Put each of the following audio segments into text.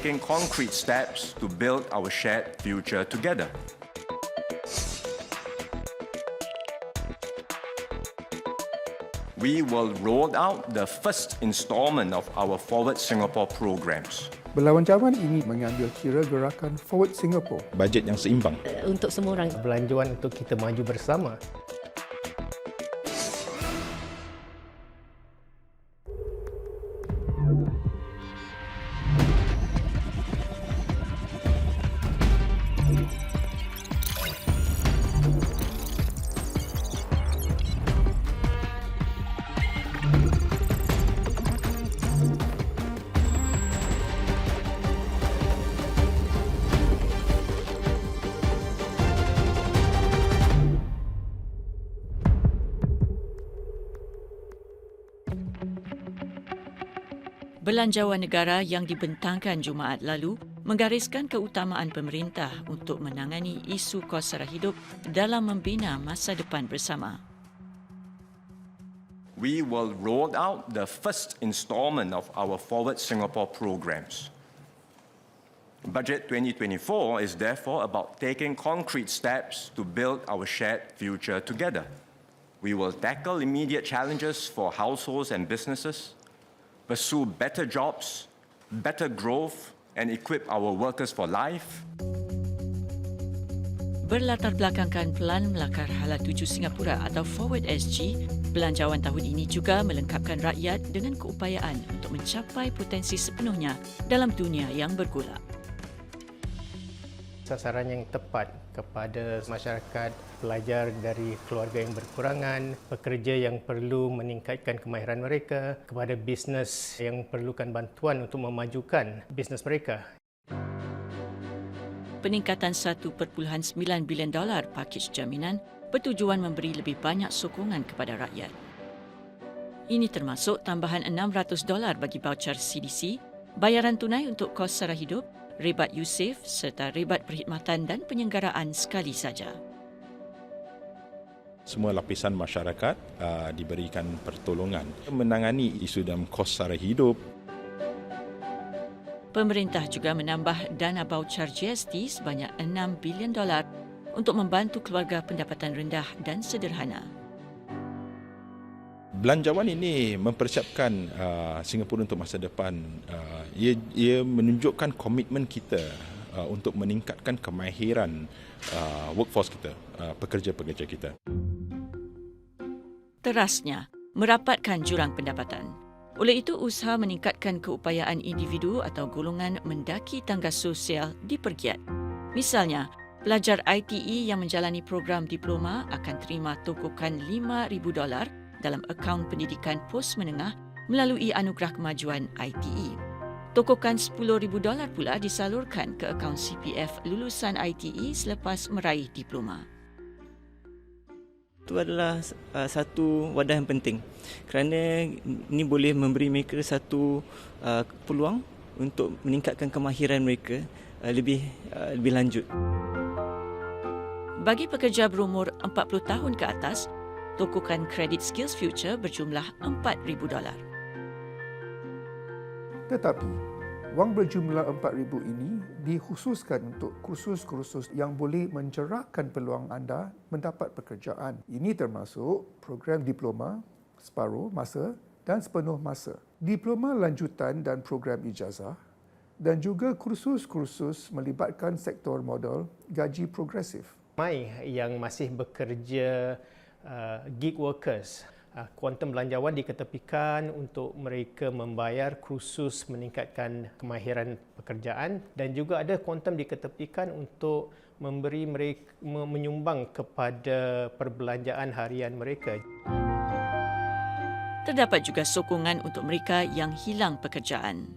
taking concrete steps to build our shared future together. We will roll out the first installment of our Forward Singapore programs. Belanjawan ini mengambil kira gerakan Forward Singapore. Bajet yang seimbang. Untuk semua orang. Belanjawan untuk kita maju bersama. Belanjawan negara yang dibentangkan Jumaat lalu menggariskan keutamaan pemerintah untuk menangani isu kos sara hidup dalam membina masa depan bersama. We will roll out the first installment of our Forward Singapore programs. Budget 2024 is therefore about taking concrete steps to build our shared future together. We will tackle immediate challenges for households and businesses, pursue better jobs, better growth, and equip our workers for life. Berlatar belakangkan Pelan Melakar Hala Tuju Singapura atau Forward SG, belanjawan tahun ini juga melengkapkan rakyat dengan keupayaan untuk mencapai potensi sepenuhnya dalam dunia yang bergolak. Sasaran yang tepat kepada masyarakat pelajar dari keluarga yang berkurangan, pekerja yang perlu meningkatkan kemahiran mereka, kepada bisnes yang perlukan bantuan untuk memajukan bisnes mereka. Peningkatan $1.9 bilion pakej jaminan bertujuan memberi lebih banyak sokongan kepada rakyat. Ini termasuk tambahan $600 bagi voucher CDC, bayaran tunai untuk kos sara hidup, rebat USAF serta rebat perkhidmatan dan penyelenggaraan sekali saja. Semua lapisan masyarakat diberikan pertolongan menangani isu dalam kos sara hidup. Pemerintah juga menambah dana voucher GST sebanyak $6 bilion untuk membantu keluarga pendapatan rendah dan sederhana. Belanjawan ini mempersiapkan Singapura untuk masa depan. Ia menunjukkan komitmen kita untuk meningkatkan kemahiran workforce kita, pekerja-pekerja kita. Terasnya, merapatkan jurang pendapatan. Oleh itu, usaha meningkatkan keupayaan individu atau golongan mendaki tangga sosial dipergiat. Misalnya, pelajar ITE yang menjalani program diploma akan terima tokokan $5,000 dalam akaun pendidikan pos menengah melalui anugerah kemajuan ITE. Tokokan $10,000 pula disalurkan ke akaun CPF lulusan ITE selepas meraih diploma. Itu adalah satu wadah yang penting kerana ini boleh memberi mereka satu peluang untuk meningkatkan kemahiran mereka lebih lanjut. Bagi pekerja berumur 40 tahun ke atas, tokokan kredit Skills Future berjumlah $4,000. Tetapi, wang berjumlah RM4,000 ini dikhususkan untuk kursus-kursus yang boleh mencerahkan peluang anda mendapat pekerjaan. Ini termasuk program diploma, separuh masa dan sepenuh masa, diploma lanjutan dan program ijazah, dan juga kursus-kursus melibatkan sektor modal gaji progresif. Ramai yang masih bekerja gig workers, kuantum belanjawan diketepikan untuk mereka membayar kursus meningkatkan kemahiran pekerjaan dan juga ada kuantum diketepikan untuk memberi mereka menyumbang kepada perbelanjaan harian mereka. Terdapat juga sokongan untuk mereka yang hilang pekerjaan.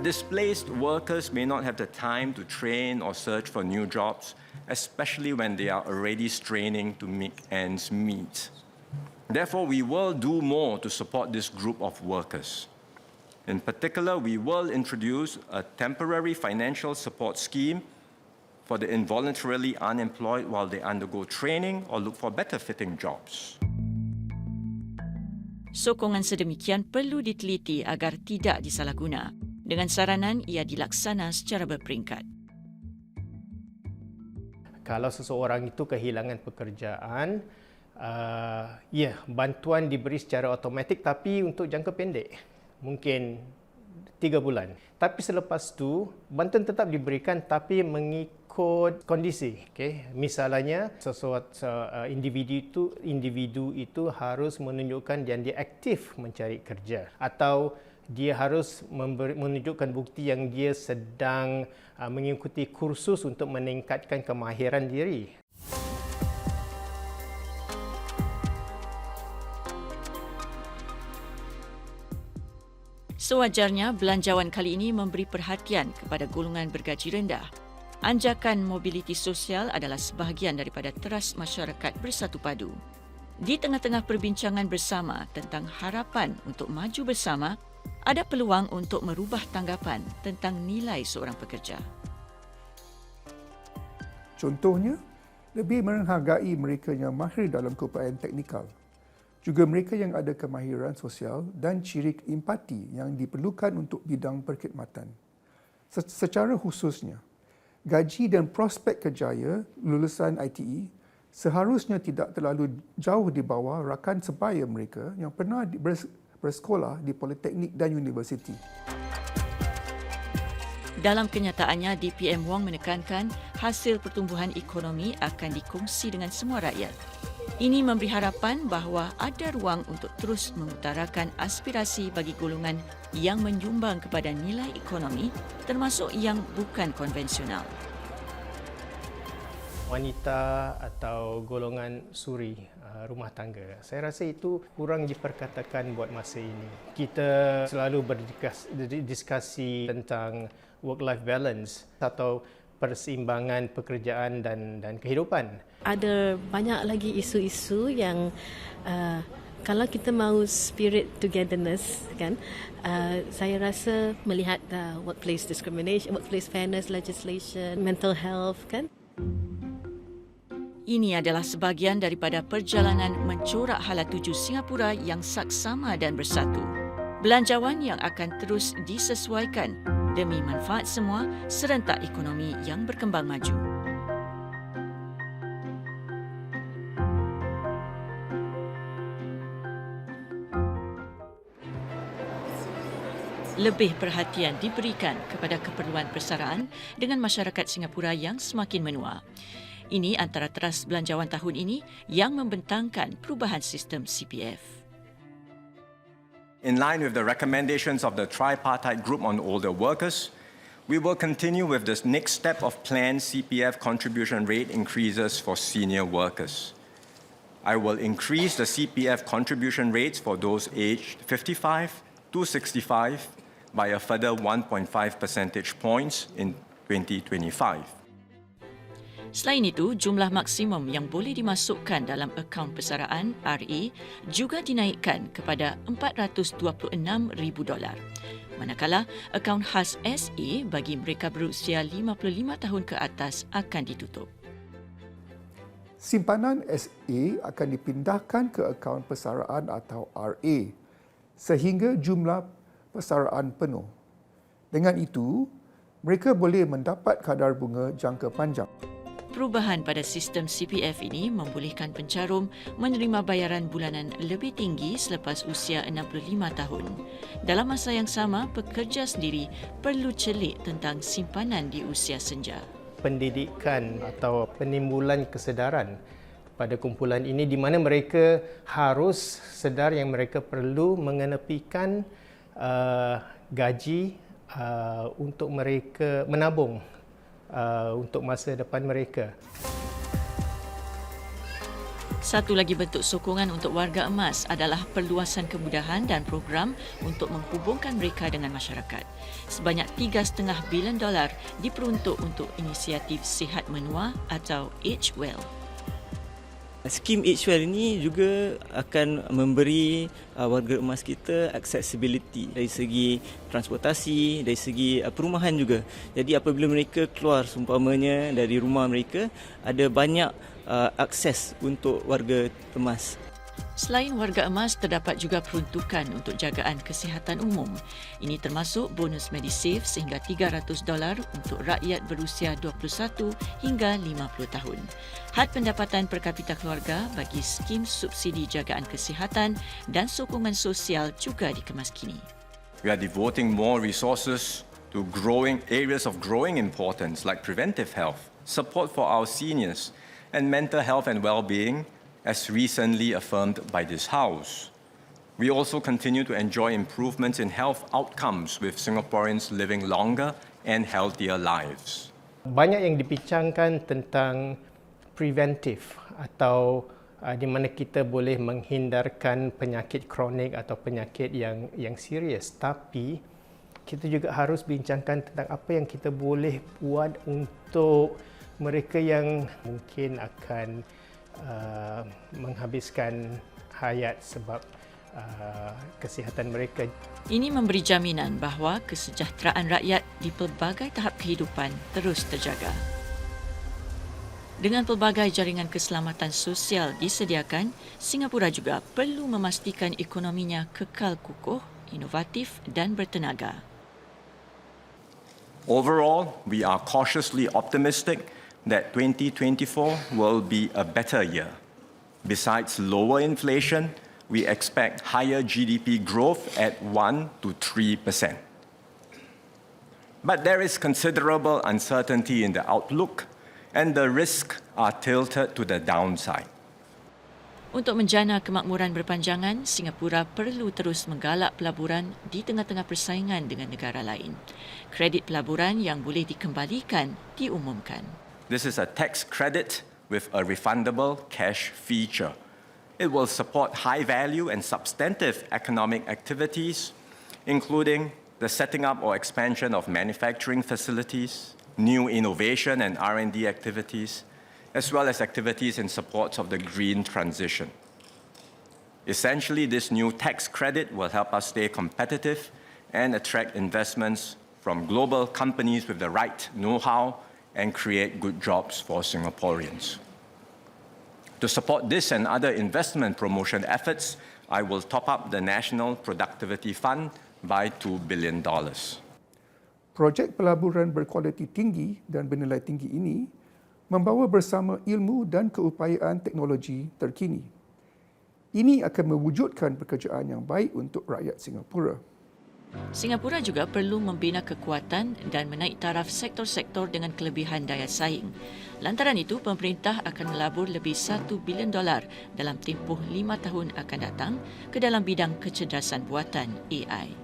Displaced workers may not have the time to train or search for new jobs, especially when they are already straining to make ends meet. Therefore, we will do more to support this group of workers. In particular, we will introduce a temporary financial support scheme for the involuntarily unemployed while they undergo training or look for better-fitting jobs. Sokongan sedemikian perlu diteliti agar tidak disalahguna. Dengan saranan ia dilaksana secara berperingkat. Kalau seseorang itu kehilangan pekerjaan, bantuan diberi secara automatik tapi untuk jangka pendek. Mungkin 3 bulan. Tapi selepas tu, bantuan tetap diberikan tapi mengikut kondisi. Okay? Misalnya, individu itu harus menunjukkan yang dia aktif mencari kerja. Atau dia harus menunjukkan bukti yang dia sedang mengikuti kursus untuk meningkatkan kemahiran diri. Sewajarnya, belanjawan kali ini memberi perhatian kepada golongan bergaji rendah. Anjakan mobiliti sosial adalah sebahagian daripada teras masyarakat bersatu padu. Di tengah-tengah perbincangan bersama tentang harapan untuk maju bersama, ada peluang untuk merubah tanggapan tentang nilai seorang pekerja. Contohnya, lebih menghargai mereka yang mahir dalam keupayaan teknikal. Juga mereka yang ada kemahiran sosial dan ciri empati yang diperlukan untuk bidang perkhidmatan. Secara khususnya, gaji dan prospek kerjaya lulusan ITE seharusnya tidak terlalu jauh di bawah rakan sebaya mereka yang pernah bersekolah di politeknik dan universiti. Dalam kenyataannya, DPM Wong menekankan hasil pertumbuhan ekonomi akan dikongsi dengan semua rakyat. Ini memberi harapan bahawa ada ruang untuk terus mengutarakan aspirasi bagi golongan yang menyumbang kepada nilai ekonomi termasuk yang bukan konvensional. Wanita atau golongan suri rumah tangga, saya rasa itu kurang diperkatakan buat masa ini. Kita selalu berdiskusi tentang work-life balance atau perseimbangan pekerjaan dan kehidupan. Ada banyak lagi isu-isu yang kalau kita mahu spirit togetherness, kan, saya rasa melihat workplace discrimination, workplace fairness legislation, mental health, kan. Ini adalah sebahagian daripada perjalanan mencorak hala tuju Singapura yang saksama dan bersatu. Belanjawan yang akan terus disesuaikan demi manfaat semua serentak ekonomi yang berkembang maju. Lebih perhatian diberikan kepada keperluan persaraan dengan masyarakat Singapura yang semakin menua. Ini antara teras belanjawan tahun ini yang membentangkan perubahan sistem CPF. In line with the recommendations of the Tripartite Group on Older Workers, we will continue with this next step of planned CPF contribution rate increases for senior workers. I will increase the CPF contribution rates for those aged 55 to 65 by a further 1.5 percentage points in 2025. Selain itu, jumlah maksimum yang boleh dimasukkan dalam akaun persaraan RA juga dinaikkan kepada $426,000. Manakala akaun khas SA bagi mereka berusia 55 tahun ke atas akan ditutup. Simpanan SA akan dipindahkan ke akaun persaraan atau RA sehingga jumlah persaraan penuh. Dengan itu, mereka boleh mendapat kadar bunga jangka panjang. Perubahan pada sistem CPF ini membolehkan pencarum menerima bayaran bulanan lebih tinggi selepas usia 65 tahun. Dalam masa yang sama, pekerja sendiri perlu celik tentang simpanan di usia senja. Pendidikan atau penimbulan kesedaran pada kumpulan ini di mana mereka harus sedar yang mereka perlu mengenepikan gaji untuk mereka menabung untuk masa depan mereka. Satu lagi bentuk sokongan untuk warga emas adalah perluasan kemudahan dan program untuk menghubungkan mereka dengan masyarakat. Sebanyak $3.5 bilion diperuntuk untuk inisiatif sihat menua atau Age Well. Skim Age Well ini juga akan memberi warga emas kita accessibility dari segi transportasi, dari segi perumahan juga. Jadi apabila mereka keluar seumpamanya dari rumah mereka, ada banyak akses untuk warga emas. Selain warga emas, terdapat juga peruntukan untuk jagaan kesihatan umum. Ini termasuk bonus Medisave sehingga $300 untuk rakyat berusia 21 hingga 50 tahun. Had pendapatan per kapita keluarga bagi skim subsidi jagaan kesihatan dan sokongan sosial juga dikemas kini. We are devoting more resources to growing areas of growing importance like preventive health, support for our seniors, and mental health and well-being, as recently affirmed by this House. We also continue to enjoy improvements in health outcomes with Singaporeans living longer and healthier lives. Banyak yang dibincangkan tentang preventif atau di mana kita boleh menghindarkan penyakit kronik atau penyakit yang serius, tapi kita juga harus bincangkan tentang apa yang kita boleh buat untuk mereka yang mungkin akan menghabiskan hayat sebab kesihatan mereka. Ini memberi jaminan bahawa kesejahteraan rakyat di pelbagai tahap kehidupan terus terjaga. Dengan pelbagai jaringan keselamatan sosial disediakan, Singapura juga perlu memastikan ekonominya kekal kukuh, inovatif dan bertenaga. Overall, we are cautiously optimistic that 2024 will be a better year. Besides lower inflation, we expect higher GDP growth at 1 to 3%. But there is considerable uncertainty in the outlook, and the risks are tilted to the downside. Untuk menjana kemakmuran berpanjangan, Singapura perlu terus menggalak pelaburan di tengah-tengah persaingan dengan negara lain. Kredit pelaburan yang boleh dikembalikan diumumkan. This is a tax credit with a refundable cash feature. It will support high-value and substantive economic activities, including the setting up or expansion of manufacturing facilities, new innovation and R&D activities, as well as activities in support of the green transition. Essentially, this new tax credit will help us stay competitive and attract investments from global companies with the right know-how and create good jobs for Singaporeans. To support this and other investment promotion efforts, I will top up the National Productivity Fund by $2 billion. Projek pelaburan berkualiti tinggi dan bernilai tinggi ini membawa bersama ilmu dan keupayaan teknologi terkini. Ini akan mewujudkan pekerjaan yang baik untuk rakyat Singapura. Singapura juga perlu membina kekuatan dan menaik taraf sektor-sektor dengan kelebihan daya saing. Lantaran itu, pemerintah akan melabur lebih $1 bilion dalam tempoh 5 tahun akan datang ke dalam bidang kecerdasan buatan AI.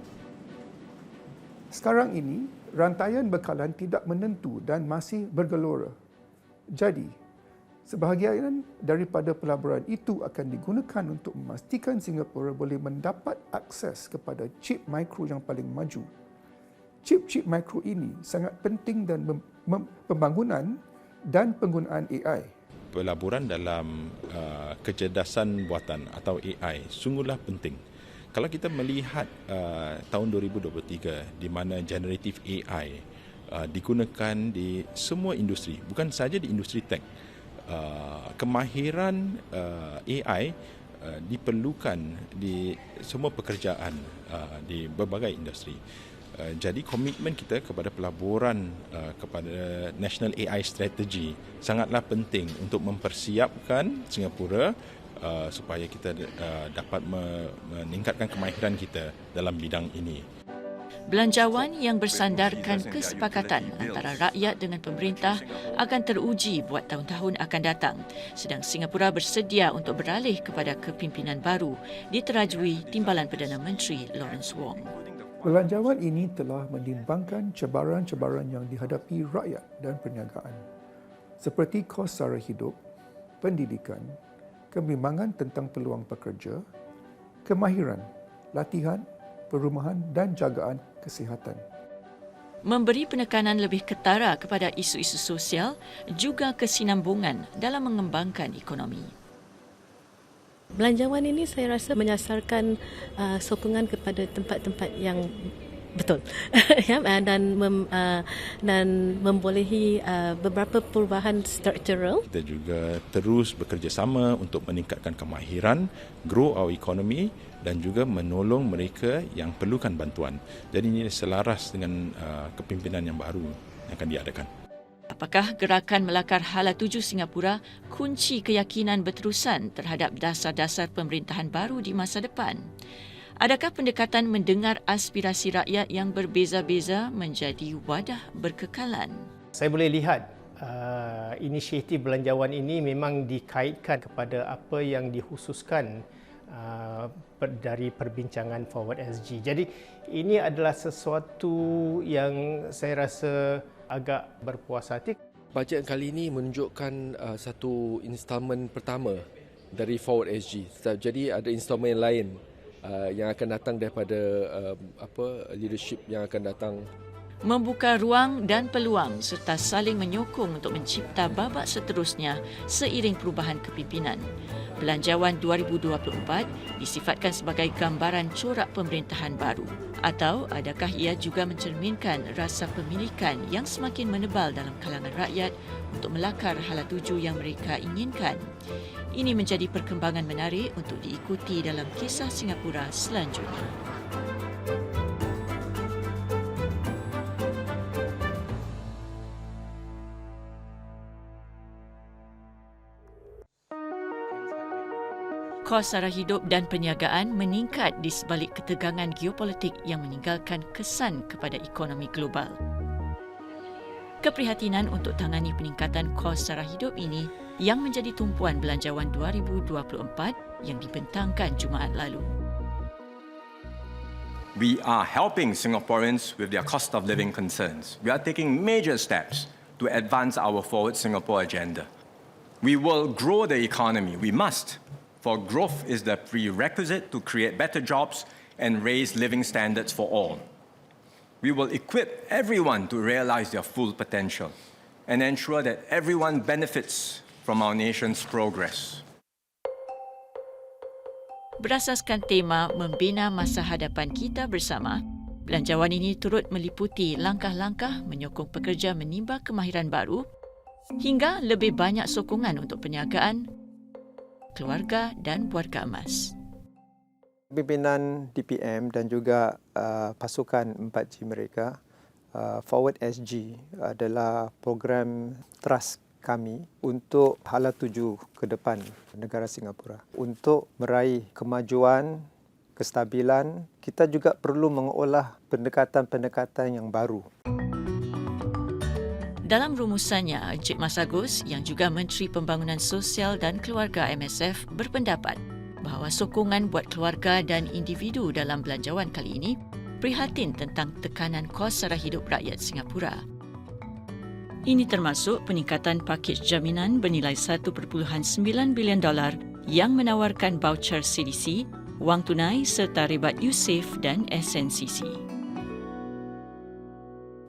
Sekarang ini, rantaian bekalan tidak menentu dan masih bergelora. Jadi, sebahagian daripada pelaburan itu akan digunakan untuk memastikan Singapura boleh mendapat akses kepada chip mikro yang paling maju. Chip-chip mikro ini sangat penting dalam pembangunan dan penggunaan AI. Pelaburan dalam kecerdasan buatan atau AI sungguhlah penting. Kalau kita melihat tahun 2023 di mana generative AI digunakan di semua industri, bukan saja di industri tech. Kemahiran AI diperlukan di semua pekerjaan di berbagai industri. Jadi komitmen kita kepada pelaburan kepada National AI Strategy sangatlah penting untuk mempersiapkan Singapura supaya kita dapat meningkatkan kemahiran kita dalam bidang ini. Belanjawan yang bersandarkan kesepakatan antara rakyat dengan pemerintah akan teruji buat tahun-tahun akan datang, sedang Singapura bersedia untuk beralih kepada kepimpinan baru diterajui Timbalan Perdana Menteri Lawrence Wong. Belanjawan ini telah menimbangkan cabaran-cabaran yang dihadapi rakyat dan perniagaan, seperti kos sara hidup, pendidikan, kebimbangan tentang peluang pekerja, kemahiran, latihan, perumahan dan jagaan kesihatan. Memberi penekanan lebih ketara kepada isu-isu sosial juga kesinambungan dalam mengembangkan ekonomi. Belanjawan ini saya rasa menyasarkan sokongan kepada tempat-tempat yang Betul. Ya, dan membolehi beberapa perubahan struktural. Kita juga terus bekerjasama untuk meningkatkan kemahiran, grow our economy dan juga menolong mereka yang perlukan bantuan. Jadi ini selaras dengan kepimpinan yang baru yang akan diadakan. Apakah gerakan melakar Hala Tuju Singapura kunci keyakinan berterusan terhadap dasar-dasar pemerintahan baru di masa depan? Adakah pendekatan mendengar aspirasi rakyat yang berbeza-beza menjadi wadah berkekalan? Saya boleh lihat inisiatif belanjawan ini memang dikaitkan kepada apa yang dikhususkan dari perbincangan Forward SG. Jadi ini adalah sesuatu yang saya rasa agak berpuas hati. Bajet kali ini menunjukkan satu installment pertama dari Forward SG. Jadi ada installment lain yang akan datang daripada leadership yang akan datang. Membuka ruang dan peluang serta saling menyokong untuk mencipta babak seterusnya seiring perubahan kepimpinan. Belanjawan 2024 disifatkan sebagai gambaran corak pemerintahan baru, atau adakah ia juga mencerminkan rasa pemilikan yang semakin menebal dalam kalangan rakyat untuk melakar hala tuju yang mereka inginkan? Ini menjadi perkembangan menarik untuk diikuti dalam kisah Singapura selanjutnya. Kos sara hidup dan perniagaan meningkat di sebalik ketegangan geopolitik yang meninggalkan kesan kepada ekonomi global. Keprihatinan untuk tangani peningkatan kos sara hidup ini yang menjadi tumpuan Belanjawan 2024 yang dibentangkan Jumaat lalu. We are helping Singaporeans with their cost of living concerns. We are taking major steps to advance our Forward Singapore agenda. We will grow the economy. We must. For growth is the prerequisite to create better jobs and raise living standards for all. We will equip everyone to realize their full potential and ensure that everyone benefits from our nation's progress. Berasaskan tema membina masa hadapan kita bersama, belanjawan ini turut meliputi langkah-langkah menyokong pekerja menimba kemahiran baru hingga lebih banyak sokongan untuk perniagaan, keluarga dan warga emas. Pimpinan DPM dan juga pasukan 4G mereka, Forward SG adalah program trust kami untuk hala tuju ke depan negara Singapura. Untuk meraih kemajuan, kestabilan, kita juga perlu mengolah pendekatan-pendekatan yang baru. Dalam rumusannya, Encik Mas Agus yang juga Menteri Pembangunan Sosial dan Keluarga MSF berpendapat bahawa sokongan buat keluarga dan individu dalam belanjawan kali ini prihatin tentang tekanan kos sara hidup rakyat Singapura. Ini termasuk peningkatan pakej jaminan bernilai $1.9 bilion yang menawarkan voucher CDC, wang tunai serta rebat USAVE dan SNCC.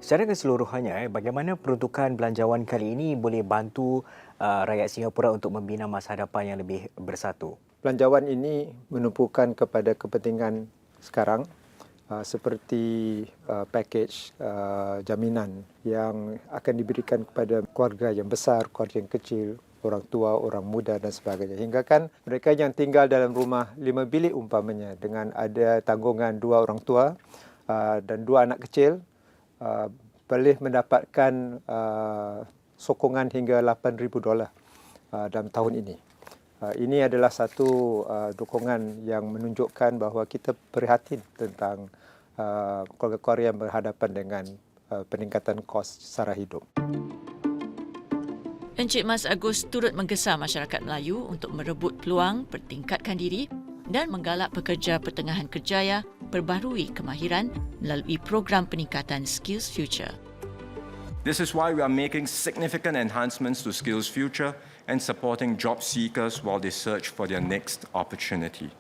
Secara keseluruhannya, bagaimana peruntukan belanjawan kali ini boleh bantu rakyat Singapura untuk membina masa hadapan yang lebih bersatu? Belanjawan ini menumpukan kepada kepentingan sekarang seperti pakej jaminan yang akan diberikan kepada keluarga yang besar, keluarga yang kecil, orang tua, orang muda dan sebagainya. Hingga kan mereka yang tinggal dalam rumah 5 bilik umpamanya dengan ada tanggungan 2 orang tua dan 2 anak kecil, boleh mendapatkan sokongan hingga $8,000 dalam tahun ini. Ini adalah satu dukungan yang menunjukkan bahawa kita prihatin tentang keluarga-keluarga yang berhadapan dengan peningkatan kos sara hidup. Encik Mas Agus turut menggesa masyarakat Melayu untuk merebut peluang, pertingkatkan diri dan menggalak pekerja pertengahan kerjaya perbaharui kemahiran melalui program peningkatan Skills Future. This is why we are making significant enhancements to Skills Future and supporting job seekers while they search for their next opportunity.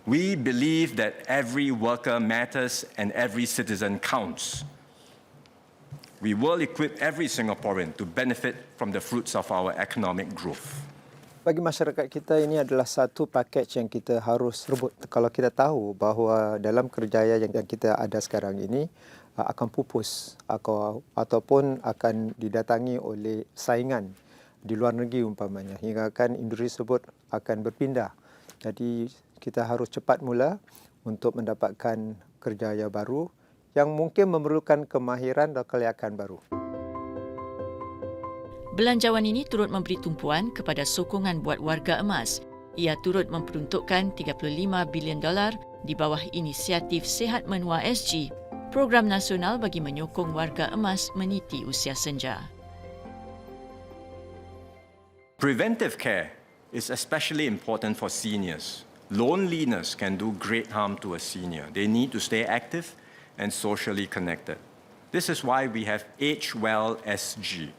We believe that every worker matters and every citizen counts. We will equip every Singaporean to benefit from the fruits of our economic growth. Bagi masyarakat kita, ini adalah satu pakej yang kita harus rebut. Kalau kita tahu bahawa dalam kerjaya yang kita ada sekarang ini akan pupus ataupun akan didatangi oleh saingan di luar negeri umpamanya, hingga kan industri tersebut akan berpindah. Jadi kita harus cepat mula untuk mendapatkan kerjaya baru yang mungkin memerlukan kemahiran dan kelayakan baru. Belanjawan ini turut memberi tumpuan kepada sokongan buat warga emas. Ia turut memperuntukkan $35 bilion di bawah inisiatif Sihat Menua SG, program nasional bagi menyokong warga emas meniti usia senja. Preventive care is especially important for seniors. Loneliness can do great harm to a senior. They need to stay active and socially connected. This is why we have Age Well SG.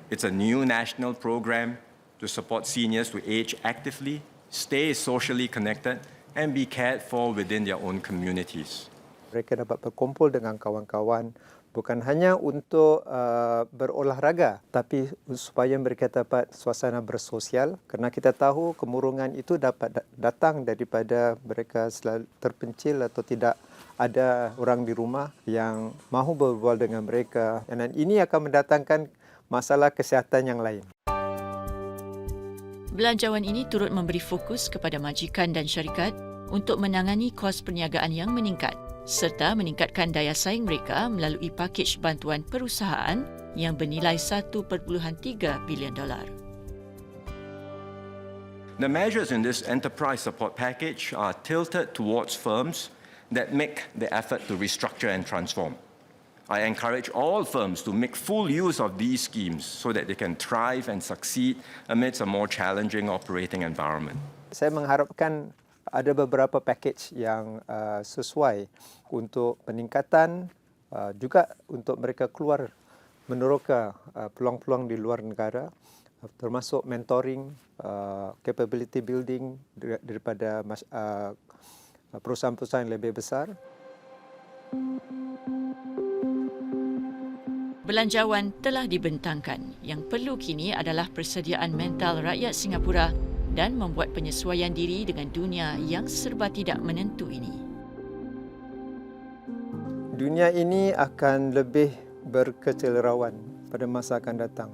It's a new national program to support seniors to age actively, stay socially connected, and be cared for within their own communities. Mereka dapat berkumpul dengan kawan-kawan bukan hanya untuk berolahraga, tapi supaya mereka dapat suasana bersosial, kerana kita tahu kemurungan itu dapat datang daripada mereka selalu terpencil atau tidak ada orang di rumah yang mahu berbual dengan mereka, dan ini akan mendatangkan masalah kesihatan yang lain. Belanjawan ini turut memberi fokus kepada majikan dan syarikat untuk menangani kos perniagaan yang meningkat serta meningkatkan daya saing mereka melalui pakej bantuan perusahaan yang bernilai $1.3 bilion. The measures in this enterprise support package are tilted towards firms that make the effort to restructure and transform. I encourage all firms to make full use of these schemes so that they can thrive and succeed amidst a more challenging operating environment. Saya mengharapkan ada beberapa pakej yang sesuai untuk peningkatan, juga untuk mereka keluar meneroka peluang-peluang di luar negara, termasuk mentoring, capability building daripada perusahaan-perusahaan yang lebih besar. Belanjawan telah dibentangkan. Yang perlu kini adalah persediaan mental rakyat Singapura dan membuat penyesuaian diri dengan dunia yang serba tidak menentu ini. Dunia ini akan lebih berkecerawan pada masa akan datang.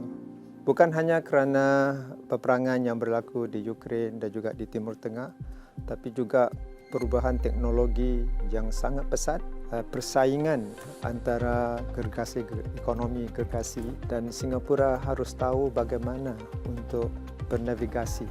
Bukan hanya kerana peperangan yang berlaku di Ukraine dan juga di Timur Tengah, tapi juga perubahan teknologi yang sangat pesat, persaingan antara gergasi ekonomi gergasi, dan Singapura harus tahu bagaimana untuk bernavigasi.